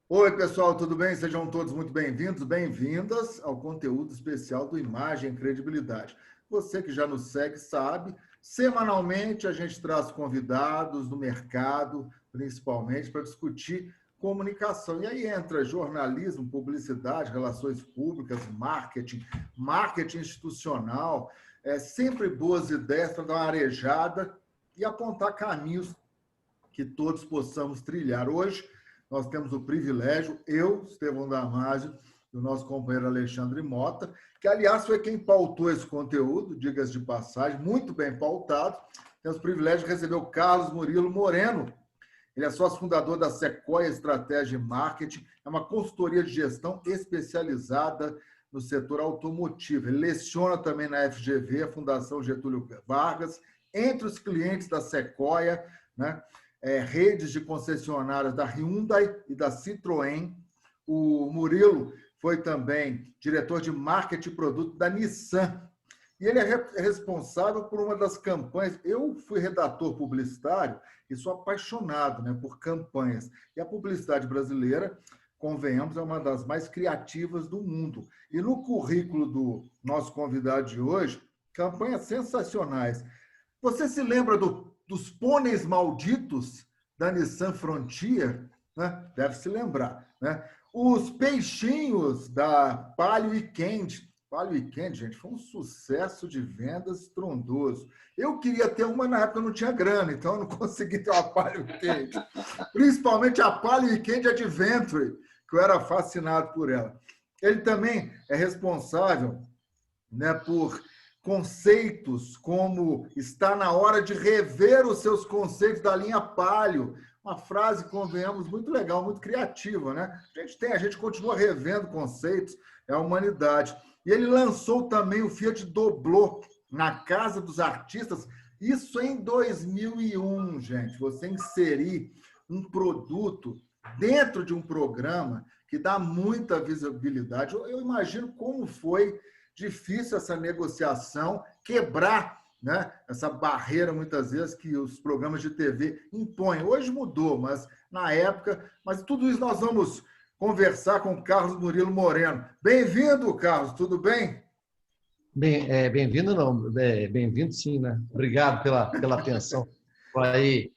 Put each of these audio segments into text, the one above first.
Oi, pessoal, tudo bem? Sejam todos muito bem-vindos, bem-vindas ao conteúdo especial do Imagem e Credibilidade. Você que já nos segue sabe, semanalmente a gente traz convidados do mercado, principalmente, para discutir comunicação. E aí entra jornalismo, publicidade, relações públicas, marketing institucional, sempre boas ideias para dar uma arejada e apontar caminhos que todos possamos trilhar. Hoje, nós temos o privilégio, eu, Estevão Damasio, e o nosso companheiro Alexandre Mota, que, aliás, foi quem pautou esse conteúdo, diga-se de passagem, muito bem pautado. Temos o privilégio de receber o Carlos Murilo Moreno. Ele é sócio fundador da Sequoia Estratégia e Marketing, é uma consultoria de gestão especializada no setor automotivo. Ele leciona também na FGV, a Fundação Getúlio Vargas, entre os clientes da Sequoia, né? Redes de concessionárias da Hyundai e da Citroën. O Murilo foi também diretor de marketing e produto da Nissan. E ele é responsável por uma das campanhas. Eu fui redator publicitário e sou apaixonado, né, por campanhas. E a publicidade brasileira, convenhamos, é uma das mais criativas do mundo. E no currículo do nosso convidado de hoje, campanhas sensacionais. Você se lembra dos pôneis malditos da Nissan Frontier? Né? Deve se lembrar. Né? Os peixinhos da Palio Weekend. Palio Weekend, gente, foi um sucesso de vendas estrondoso. Eu queria ter uma, na época eu não tinha grana, então eu não consegui ter uma Palio Weekend. Principalmente a Palio Weekend Adventure, que eu era fascinado por ela. Ele também é responsável, né, por conceitos como está na hora de rever os seus conceitos da linha Palio. Uma frase, convenhamos, muito legal, muito criativa, né? A gente continua revendo conceitos, é a humanidade. E ele lançou também o Fiat Doblô na Casa dos Artistas, isso em 2001, gente. Você inserir um produto dentro de um programa que dá muita visibilidade. Eu imagino como foi difícil essa negociação, quebrar, né, essa barreira, muitas vezes, que os programas de TV impõem. Hoje mudou, mas na época... Mas tudo isso nós vamos conversar com o Carlos Murilo Moreno. Bem-vindo, Carlos, tudo bem? Bem-vindo não, bem-vindo sim, né? Obrigado pela atenção. Aí,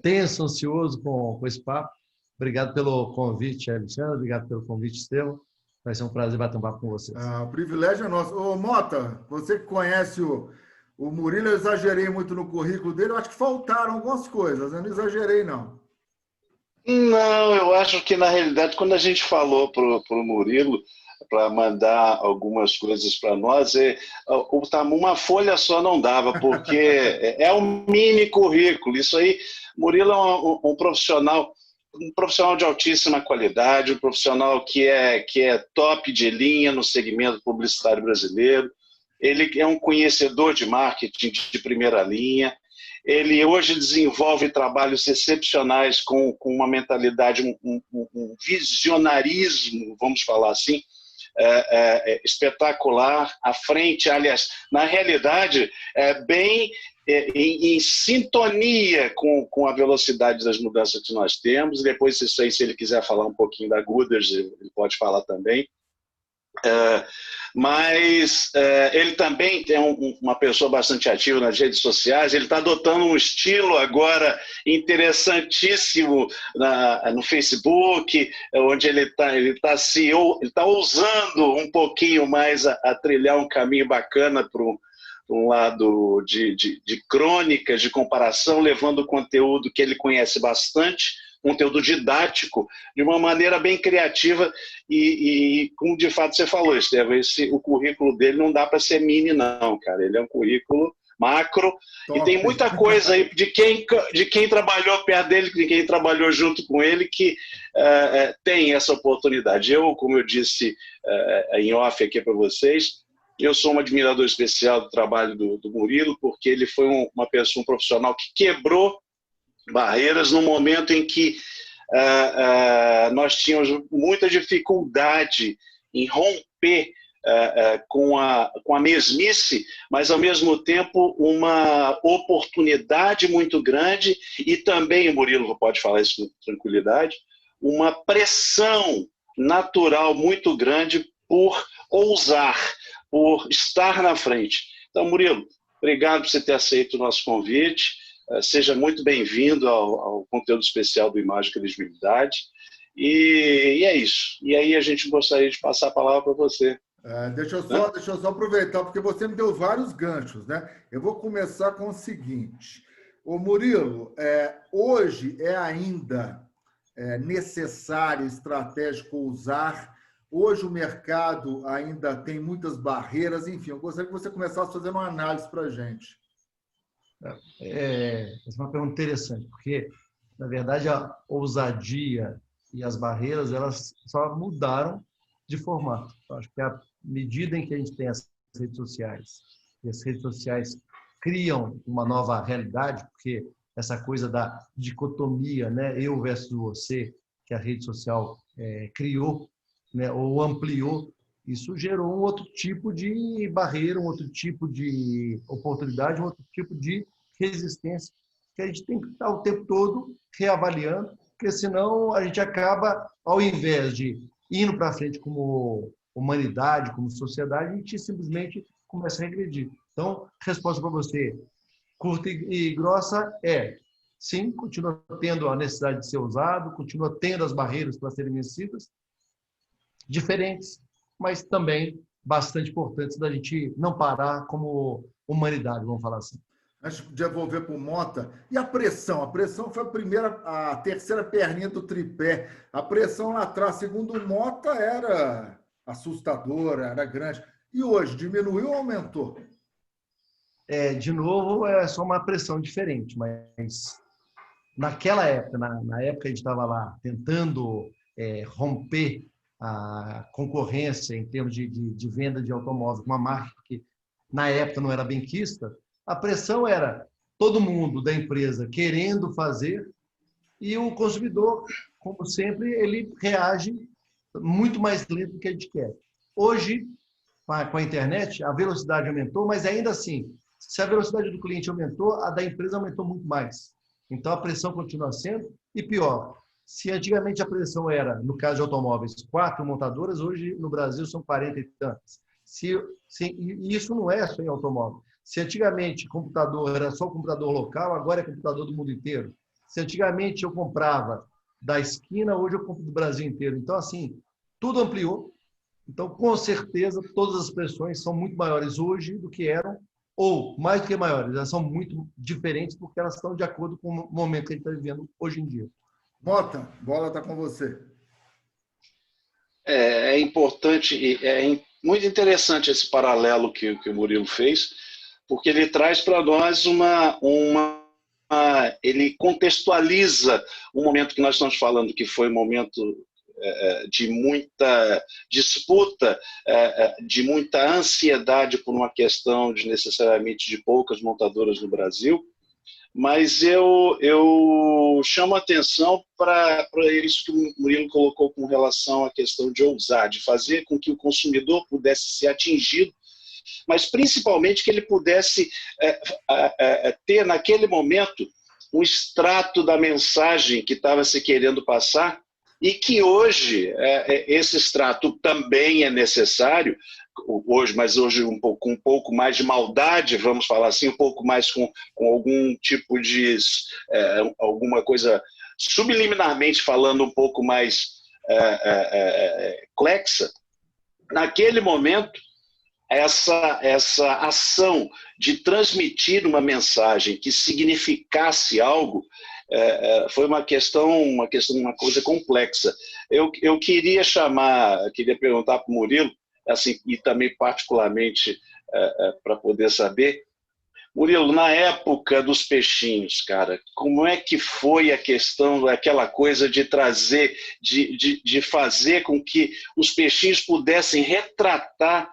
tenso, ansioso com esse papo. Obrigado pelo convite, Alexandre. Obrigado pelo convite, Estevão. Vai ser um prazer bater um papo com vocês. O privilégio é nosso. Ô, Mota, você que conhece o Murilo, eu exagerei muito no currículo dele, eu acho que faltaram algumas coisas, eu não exagerei, não. Não, eu acho que, na realidade, quando a gente falou para o Murilo para mandar algumas coisas para nós, uma folha só não dava, porque é um mini currículo. Isso aí, Murilo é um profissional de altíssima qualidade, um profissional que é top de linha no segmento publicitário brasileiro. Ele é um conhecedor de marketing de primeira linha. Ele hoje desenvolve trabalhos excepcionais com uma mentalidade, um visionarismo, vamos falar assim, espetacular, à frente, aliás, na realidade, bem em sintonia com a velocidade das mudanças que nós temos. Depois, isso aí, se ele quiser falar um pouquinho da Gooders, ele pode falar também. Mas ele também tem uma pessoa bastante ativa nas redes sociais. Ele está adotando um estilo agora interessantíssimo no Facebook, onde ele está ousando um pouquinho mais a trilhar um caminho bacana para um lado de crônicas, de comparação, levando o conteúdo que ele conhece bastante, conteúdo didático, de uma maneira bem criativa e como de fato você falou, Estevão, o currículo dele não dá para ser mini não, cara, ele é um currículo macro. Top. E tem muita coisa aí de quem trabalhou perto dele, de quem trabalhou junto com ele, que tem essa oportunidade. Eu, como eu disse em off aqui para vocês, eu sou um admirador especial do trabalho do Murilo, porque ele foi uma pessoa, um profissional que quebrou barreiras no momento em que nós tínhamos muita dificuldade em romper com a mesmice, mas ao mesmo tempo uma oportunidade muito grande, e também, o Murilo pode falar isso com tranquilidade, uma pressão natural muito grande por ousar, por estar na frente. Então, Murilo, obrigado por você ter aceito o nosso convite. Seja muito bem-vindo ao conteúdo especial do Imagem e Credibilidade. E é isso. E aí a gente gostaria de passar a palavra para você. Deixa eu só aproveitar, porque você me deu vários ganchos, né? Eu vou começar com o seguinte. Ô Murilo, hoje é ainda necessário, estratégico ousar. Hoje o mercado ainda tem muitas barreiras. Enfim, eu gostaria que você começasse fazendo uma análise para a gente. Essa é uma pergunta interessante, porque, na verdade, a ousadia e as barreiras, elas só mudaram de formato. Eu acho que à medida em que a gente tem as redes sociais, e as redes sociais criam uma nova realidade, porque essa coisa da dicotomia, né, eu versus você, que a rede social criou, né, ou ampliou, isso gerou um outro tipo de barreira, um outro tipo de oportunidade, um outro tipo de resistência, que a gente tem que estar o tempo todo reavaliando, porque senão a gente acaba, ao invés de indo para frente como humanidade, como sociedade, a gente simplesmente começa a regredir. Então, resposta para você, curta e grossa, sim, continua tendo a necessidade de ser usado, continua tendo as barreiras para serem vencidas, diferentes, mas também bastante importantes da gente não parar como humanidade, vamos falar assim. Antes de devolver para o Mota, e a pressão? A pressão foi a terceira perninha do tripé. A pressão lá atrás, segundo o Mota, era assustadora, era grande. E hoje, diminuiu ou aumentou? De novo, é só uma pressão diferente, mas naquela época, na época que a gente estava lá tentando romper a concorrência em termos de venda de automóvel, uma marca que na época não era benquista, a pressão era todo mundo da empresa querendo fazer e o consumidor, como sempre, ele reage muito mais lento do que a gente quer. Hoje, com a internet, a velocidade aumentou, mas ainda assim, se a velocidade do cliente aumentou, a da empresa aumentou muito mais. Então, a pressão continua sendo. E pior, se antigamente a pressão era, no caso de automóveis, 4 montadoras, hoje no Brasil são 40 e tantas. E isso não é só em automóvel. Se antigamente computador era só computador local, agora é computador do mundo inteiro. Se antigamente eu comprava da esquina, hoje eu compro do Brasil inteiro. Então, assim, tudo ampliou. Então, com certeza, todas as pressões são muito maiores hoje do que eram, ou mais do que maiores, elas são muito diferentes porque elas estão de acordo com o momento que a gente está vivendo hoje em dia. Mota, a bola está com você. É importante e muito interessante esse paralelo que o Murilo fez, porque ele traz para nós ele contextualiza o momento que nós estamos falando, que foi um momento de muita disputa, de muita ansiedade por uma questão necessariamente de poucas montadoras no Brasil, mas eu chamo a atenção para isso que o Murilo colocou com relação à questão de ousar, de fazer com que o consumidor pudesse ser atingido, mas principalmente que ele pudesse ter naquele momento um extrato da mensagem que estava se querendo passar, e que hoje esse extrato também é necessário, mas hoje com um pouco mais de maldade, vamos falar assim, um pouco mais com algum tipo de alguma coisa subliminarmente falando um pouco mais complexa. Naquele momento, essa ação de transmitir uma mensagem que significasse algo foi uma coisa complexa. Eu queria perguntar para o Murilo, assim, e também particularmente para poder saber, Murilo, na época dos peixinhos, cara, como é que foi a questão, aquela coisa de trazer, de fazer com que os peixinhos pudessem retratar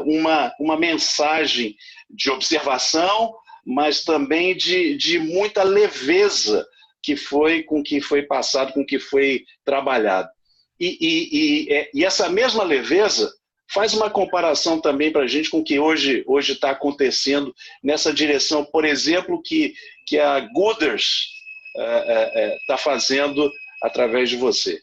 uma mensagem de observação, mas também de muita leveza com que foi passado, com que foi trabalhado. E essa mesma leveza faz uma comparação também para a gente com o que hoje está acontecendo nessa direção, por exemplo, que a Gooders está fazendo através de você.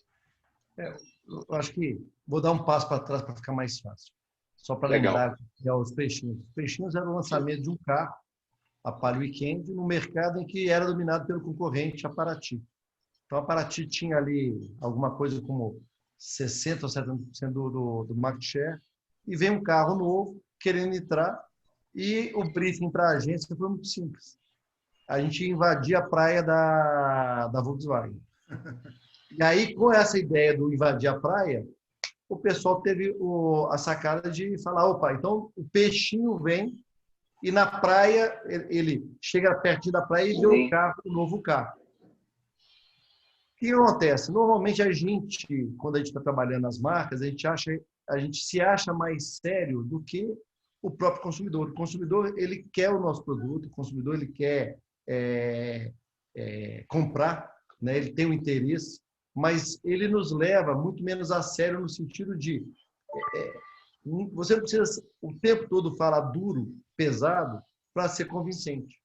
Eu acho que vou dar um passo para trás para ficar mais fácil. Só para lembrar que é os peixinhos. Os peixinhos era o lançamento de um carro, a Palio Weekend, no mercado em que era dominado pelo concorrente, a Paraty. Então, a Paraty tinha ali alguma coisa como 60% ou 70% do market share, e vem um carro novo querendo entrar, e o briefing para a agência foi muito simples. A gente invadia a praia da Volkswagen. E aí, com essa ideia do invadir a praia, o pessoal teve a sacada de falar, opa, então o peixinho vem e na praia, ele chega perto da praia e vê o carro, o novo carro. O que acontece? Normalmente a gente, quando a gente está trabalhando nas marcas, a gente se acha mais sério do que o próprio consumidor. O consumidor, ele quer o nosso produto, o consumidor, ele quer comprar, né? Ele tem um interesse, mas ele nos leva muito menos a sério no sentido de você não precisa o tempo todo falar duro, pesado, para ser convincente.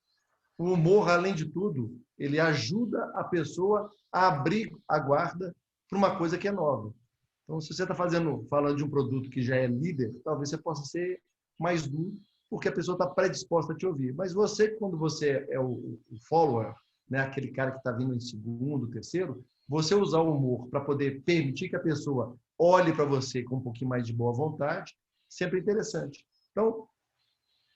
O humor, além de tudo, ele ajuda a pessoa a abrir a guarda para uma coisa que é nova. Então, se você está falando de um produto que já é líder, talvez você possa ser mais duro, porque a pessoa está predisposta a te ouvir. Mas você, quando você é o follower, né, aquele cara que está vindo em segundo, terceiro, você usar o humor para poder permitir que a pessoa olhe para você com um pouquinho mais de boa vontade, sempre interessante. Então,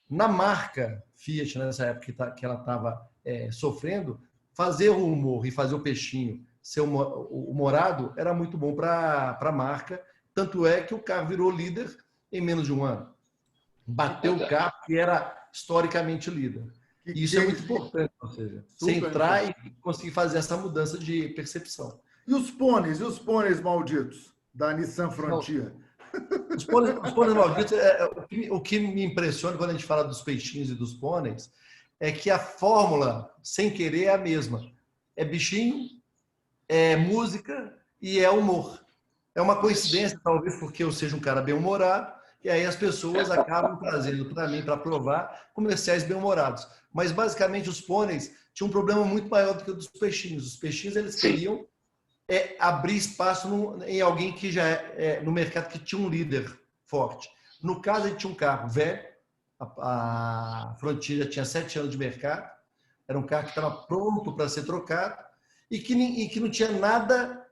na marca Fiat, nessa época que ela estava sofrendo, fazer o humor e fazer o peixinho ser humorado era muito bom para a marca. Tanto é que o carro virou líder em menos de um ano. Bateu o carro que era historicamente líder. E isso é muito importante, ou seja, você entrar e conseguir fazer essa mudança de percepção. E os pôneis malditos da Nissan Frontier? Os pôneis malditos, o que me impressiona quando a gente fala dos peixinhos e dos pôneis é que a fórmula, sem querer, é a mesma. É bichinho, é música e é humor. É uma coincidência, talvez porque eu seja um cara bem-humorado, e aí as pessoas acabam trazendo para mim, para provar, comerciais bem-humorados. Mas, basicamente, os pôneis tinham um problema muito maior do que o dos peixinhos. Os peixinhos, eles queriam abrir espaço em alguém que já no mercado que tinha um líder forte. No caso, a gente tinha um carro velho, a Frontier já tinha 7 anos de mercado, era um carro que estava pronto para ser trocado e que não tinha nada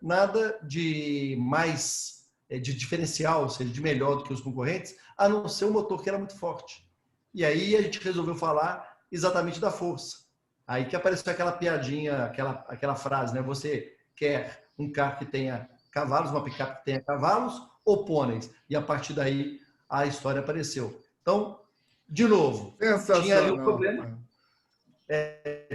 de mais de diferencial, ou seja, de melhor do que os concorrentes, a não ser o motor que era muito forte. E aí a gente resolveu falar exatamente da força. Aí que apareceu aquela piadinha, aquela frase, né? Você quer um carro que tenha cavalos, uma picape que tenha cavalos ou pôneis? E a partir daí a história apareceu. Então, de novo, tinha ali um problema.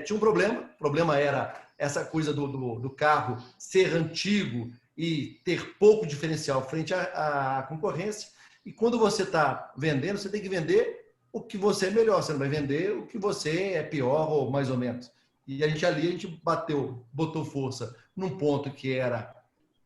Tinha um problema. O problema era essa coisa do carro ser antigo e ter pouco diferencial frente à concorrência. E quando você está vendendo, você tem que vender o que você é melhor. Você não vai vender o que você é pior ou mais ou menos. E a gente botou força num ponto que era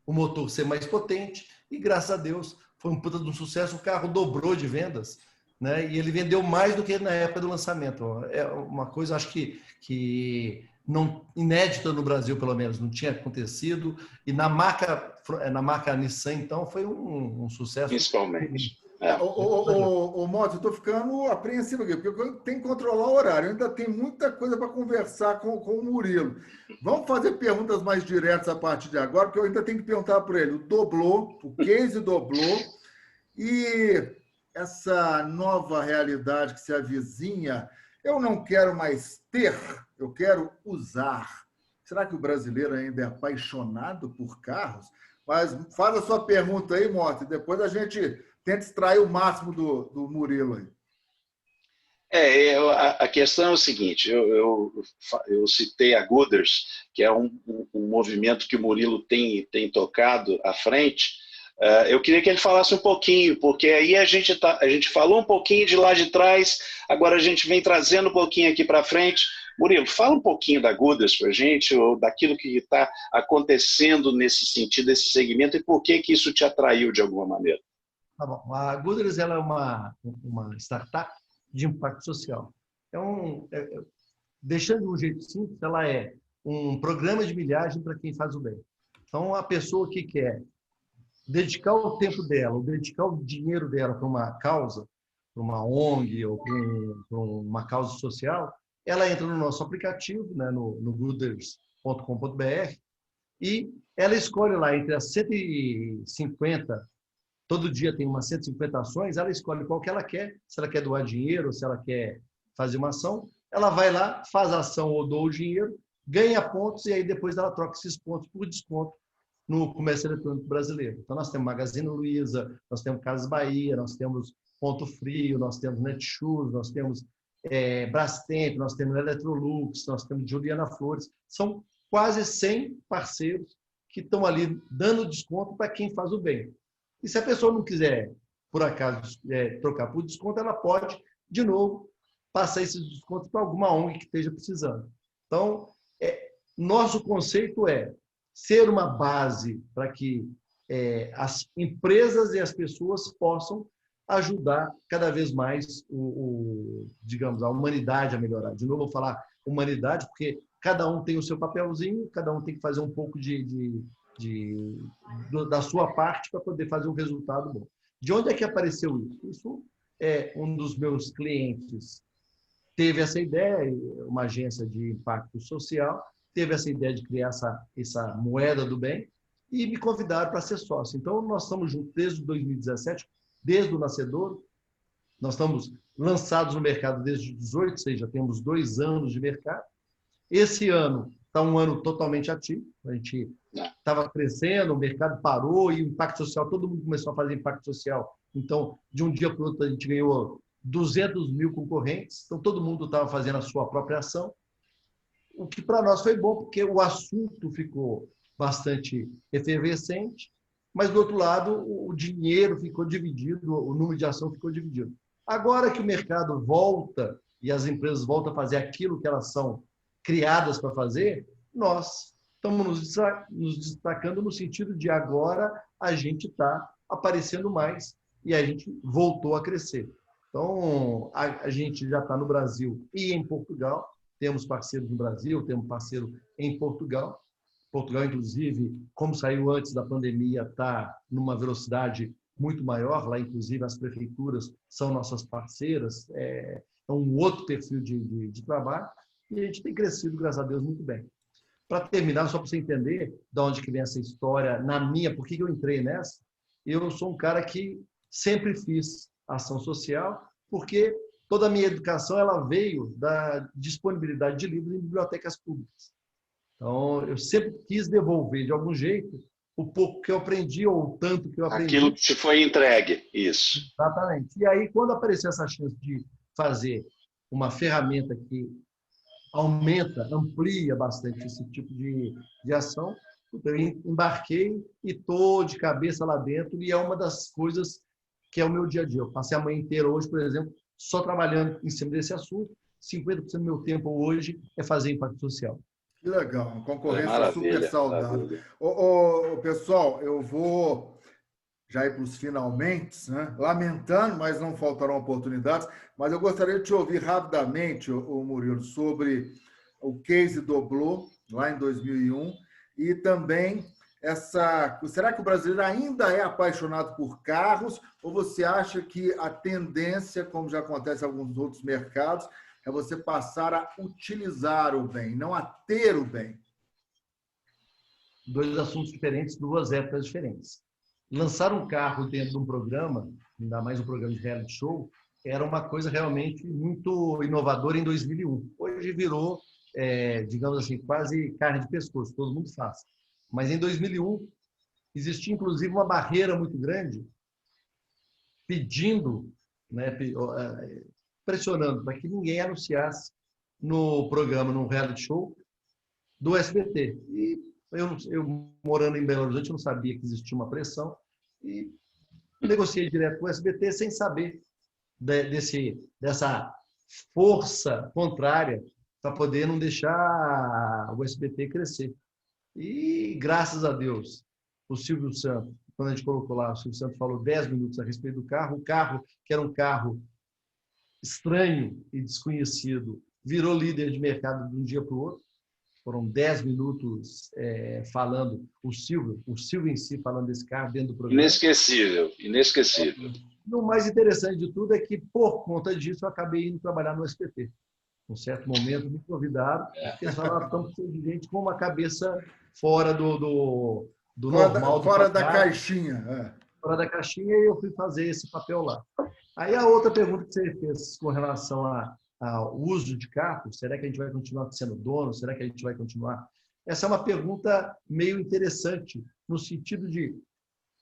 o motor ser mais potente e, graças a Deus, foi um puta de um sucesso. O carro dobrou de vendas, né? E ele vendeu mais do que na época do lançamento. É uma coisa, acho que não inédita no Brasil, pelo menos, não tinha acontecido. E na marca Nissan, então, foi um sucesso. Principalmente. Mota, eu estou ficando apreensivo aqui, porque eu tenho que controlar o horário. Eu ainda tem muita coisa para conversar com o Murilo. Vamos fazer perguntas mais diretas a partir de agora, porque eu ainda tenho que perguntar para ele. O case dobrou, e essa nova realidade que se avizinha, eu não quero mais ter, eu quero usar. Será que o brasileiro ainda é apaixonado por carros? Mas faz a sua pergunta aí, Mota, e depois a gente tenta extrair o máximo do Murilo aí. A questão é o seguinte, eu citei a Gooders, que é um movimento que o Murilo tem tocado à frente. Eu queria que ele falasse um pouquinho, porque aí a gente falou um pouquinho de lá de trás, agora a gente vem trazendo um pouquinho aqui para frente. Murilo, fala um pouquinho da Gooders para a gente, ou daquilo que está acontecendo nesse sentido, desse segmento, e por que isso te atraiu de alguma maneira. Tá bom. A Gooders, ela é uma startup de impacto social. Deixando de um jeito simples, ela é um programa de milhagem para quem faz o bem. Então, a pessoa que quer dedicar o tempo dela, ou dedicar o dinheiro dela para uma causa, para uma ONG ou para uma causa social, ela entra no nosso aplicativo, né, no gooders.com.br, e ela escolhe lá entre as 150, todo dia tem umas 150 ações, ela escolhe qual que ela quer, se ela quer doar dinheiro, se ela quer fazer uma ação, ela vai lá, faz a ação ou doa o dinheiro, ganha pontos e aí depois ela troca esses pontos por desconto no comércio eletrônico brasileiro. Então nós temos Magazine Luiza, nós temos Casas Bahia, nós temos Ponto Frio, nós temos Netshoes, nós temos Brastemp, nós temos Electrolux, nós temos Juliana Flores. São quase 100 parceiros que estão ali dando desconto para quem faz o bem. E se a pessoa não quiser, por acaso, trocar por desconto, ela pode, de novo, passar esses descontos para alguma ONG que esteja precisando. Então, nosso conceito é ser uma base para que as empresas e as pessoas possam ajudar cada vez mais digamos, a humanidade a melhorar. De novo, vou falar humanidade, porque cada um tem o seu papelzinho, cada um tem que fazer um pouco da sua parte para poder fazer um resultado bom. De onde é que apareceu isso? Isso é um dos meus clientes teve essa ideia, uma agência de impacto social, teve essa ideia de criar essa moeda do bem e me convidaram para ser sócio. Então, nós estamos juntos desde 2017, desde o nascedor. Nós estamos lançados no mercado desde 2018, ou seja, temos 2 anos de mercado. Esse ano está um ano totalmente ativo. A gente estava crescendo, o mercado parou e o impacto social, todo mundo começou a fazer impacto social. Então, de um dia para o outro, a gente ganhou 200 mil concorrentes. Então, todo mundo estava fazendo a sua própria ação. O que para nós foi bom, porque o assunto ficou bastante efervescente, mas, do outro lado, o dinheiro ficou dividido, o número de ação ficou dividido. Agora que o mercado volta e as empresas voltam a fazer aquilo que elas são criadas para fazer, nós estamos nos destacando no sentido de agora a gente está aparecendo mais e a gente voltou a crescer. Então, a gente já está no Brasil e em Portugal, temos parceiros no Brasil, temos parceiro em Portugal. Portugal, inclusive, como saiu antes da pandemia, está numa velocidade muito maior. Lá, inclusive, as prefeituras são nossas parceiras. É um outro perfil de trabalho. E a gente tem crescido, graças a Deus, muito bem. Para terminar, só para você entender de onde que vem essa história, por que eu entrei nessa, eu sou um cara que sempre fiz ação social, porque toda a minha educação ela veio da disponibilidade de livros em bibliotecas públicas. Então, eu sempre quis devolver, de algum jeito, o pouco que eu aprendi ou o tanto que eu aprendi. Aquilo que te foi entregue, isso. Exatamente. E aí, quando apareceu essa chance de fazer uma ferramenta que amplia bastante esse tipo de ação, eu embarquei e estou de cabeça lá dentro, e é uma das coisas que é o meu dia a dia. Eu passei a manhã inteira hoje, por exemplo, só trabalhando em cima desse assunto. 50% do meu tempo hoje é fazer impacto social. Que legal, uma concorrência super saudável. Pessoal, eu vou já ir para os finalmente, né? Lamentando, mas não faltarão oportunidades. Mas eu gostaria de te ouvir rapidamente, Murilo, sobre o case Doblô, lá em 2001, e também será que o brasileiro ainda é apaixonado por carros, ou você acha que a tendência, como já acontece em alguns outros mercados, é você passar a utilizar o bem, não a ter o bem? 2 assuntos diferentes, 2 épocas diferentes. Lançar um carro dentro de um programa, ainda mais um programa de reality show, era uma coisa realmente muito inovadora em 2001. Hoje virou, digamos assim, quase carne de pescoço, todo mundo faz. Mas em 2001, existia inclusive uma barreira muito grande, pedindo, né, pressionando para que ninguém anunciasse no programa, no reality show do SBT. E eu morando em Belo Horizonte, não sabia que existia uma pressão e negociei direto com o SBT sem saber dessa força contrária para poder não deixar o SBT crescer. E, graças a Deus, o Silvio Santos, quando a gente colocou lá, o Silvio Santos falou 10 minutos a respeito do carro, o carro, que era um carro estranho e desconhecido, virou líder de mercado de um dia para o outro. foram 10 minutos falando, o Silvio em si falando desse carro dentro do programa. Inesquecível, inesquecível. E o mais interessante de tudo é que, por conta disso, eu acabei indo trabalhar no SPT. Em um certo momento, me convidaram, porque eles falaram, estamos precisando de gente com uma cabeça fora do normal. Fora da caixinha. Fora da caixinha, e eu fui fazer esse papel lá. Aí a outra pergunta que você fez com relação ao uso de carro, será que a gente vai continuar sendo dono? Será que a gente vai continuar? Essa é uma pergunta meio interessante, no sentido de,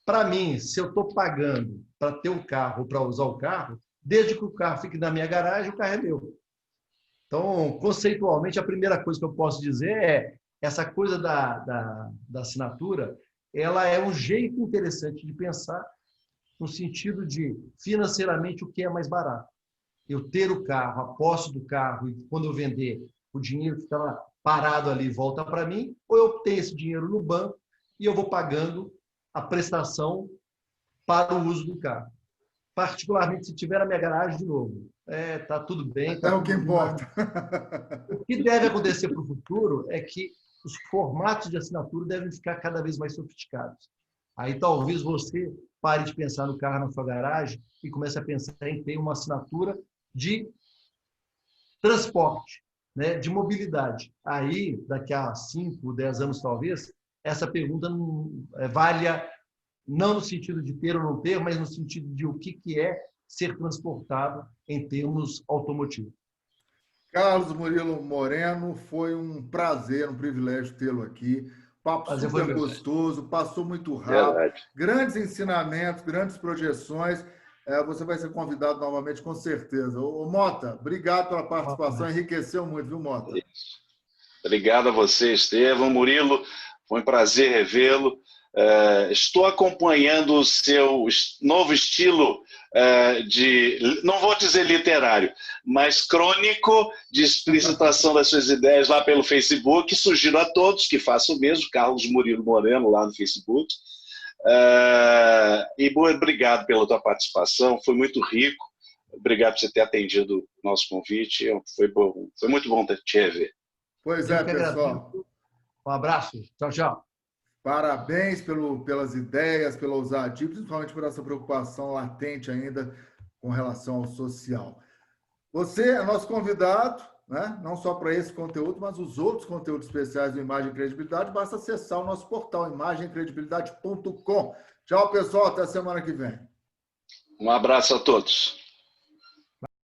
para mim, se eu estou pagando para ter um carro ou para usar o carro, desde que o carro fique na minha garagem, o carro é meu. Então, conceitualmente, a primeira coisa que eu posso dizer é essa coisa da assinatura, ela é um jeito interessante de pensar no sentido de, financeiramente, o que é mais barato. Eu ter o carro, a posse do carro, e quando eu vender, o dinheiro que estava parado ali volta para mim, ou eu tenho esse dinheiro no banco e eu vou pagando a prestação para o uso do carro. Particularmente se tiver na minha garagem de novo. Tá tudo bem. É o que importa. O que deve acontecer para o futuro é que os formatos de assinatura devem ficar cada vez mais sofisticados. Aí talvez você pare de pensar no carro na sua garagem e comece a pensar em ter uma assinatura de transporte, né, de mobilidade. Aí, daqui a 5, 10 anos talvez, essa pergunta não valha, não no sentido de ter ou não ter, mas no sentido de o que é ser transportado em termos automotivos. Carlos Murilo Moreno, foi um prazer, um privilégio tê-lo aqui. Papo super gostoso, passou muito rápido. Grandes ensinamentos, grandes projeções. Você vai ser convidado novamente, com certeza. Ô, Mota, obrigado pela participação. Enriqueceu muito, viu, Mota? Isso. Obrigado a você, Estevão. Murilo, foi um prazer revê-lo. Estou acompanhando o seu novo estilo não vou dizer literário, mas crônico, de explicitação das suas ideias lá pelo Facebook. Sugiro a todos que façam o mesmo, Carlos Murilo Moreno lá no Facebook. E obrigado pela tua participação, foi muito rico. Obrigado por você ter atendido o nosso convite. Foi muito bom te rever. Pois é, pessoal. Um abraço. Tchau, tchau. Parabéns pelas ideias, pela ousadia, principalmente por essa preocupação latente ainda com relação ao social. Você é nosso convidado, né? Não só para esse conteúdo, mas os outros conteúdos especiais do Imagem e Credibilidade, basta acessar o nosso portal, imagemcredibilidade.com. Tchau, pessoal, até a semana que vem. Um abraço a todos.